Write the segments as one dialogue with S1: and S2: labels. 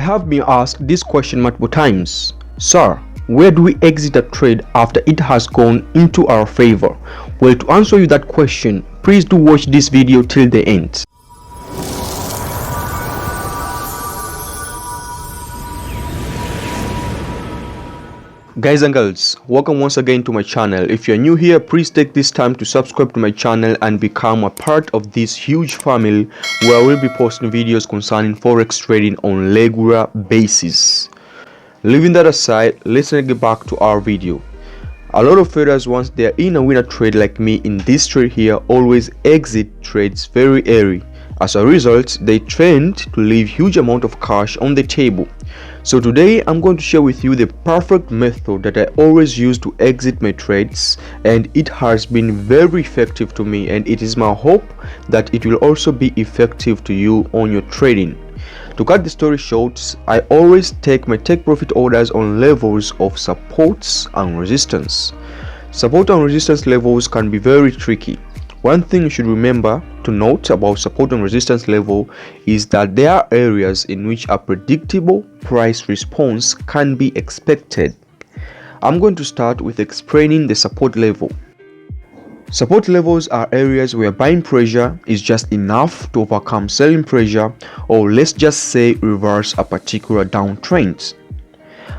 S1: have been asked this question multiple times. Sir, where do we exit a trade after it has gone into our favor? Well, to answer you that question, please do watch this video till the end. Guys and girls, welcome once again to my channel. If you're new here, please take this time to subscribe to my channel and become a part of this huge family where I will be posting videos concerning forex trading on regular basis. Leaving that aside, let's get back to our video. A lot of traders, once they're in a winner trade like me in this trade here, always exit trades very early. As a result, they tend to leave huge amount of cash on the table. So today I'm going to share with you the perfect method that I always use to exit my trades, and it has been very effective to me, and it is my hope that it will also be effective to you on your trading. To cut the story short, I always take my take profit orders on levels of supports and resistance. Support and resistance levels can be very tricky. One thing you should remember to note about support and resistance level is that there are areas in which a predictable price response can be expected. I'm going to start with explaining the support level. Support levels are areas where buying pressure is just enough to overcome selling pressure, or let's just say reverse a particular downtrend.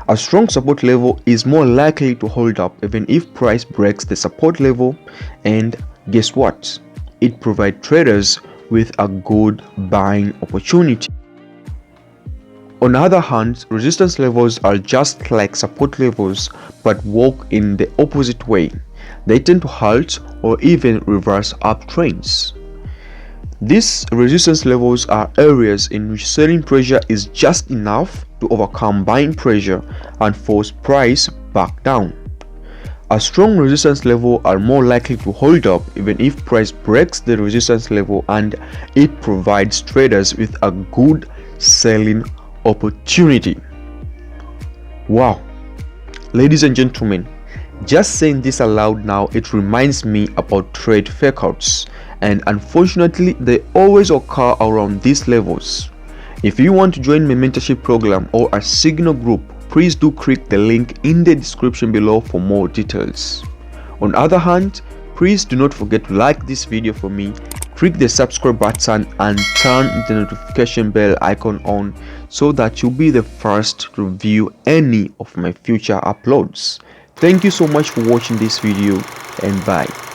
S1: A strong support level is more likely to hold up even if price breaks the support level, and guess what? It provides traders with a good buying opportunity. On the other hand, resistance levels are just like support levels but work in the opposite way. They tend to halt or even reverse uptrends. These resistance levels are areas in which selling pressure is just enough to overcome buying pressure and force price back down. A strong resistance level are more likely to hold up even if price breaks the resistance level, and it provides traders with a good selling opportunity. Wow, ladies and gentlemen, just saying this aloud now, it reminds me about trade fakeouts, and unfortunately they always occur around these levels. If you want to join my mentorship program or a signal group, please do click the link in the description below for more details. On the other hand, please do not forget to like this video for me, click the subscribe button and turn the notification bell icon on so that you'll be the first to view any of my future uploads. Thank you so much for watching this video, and bye.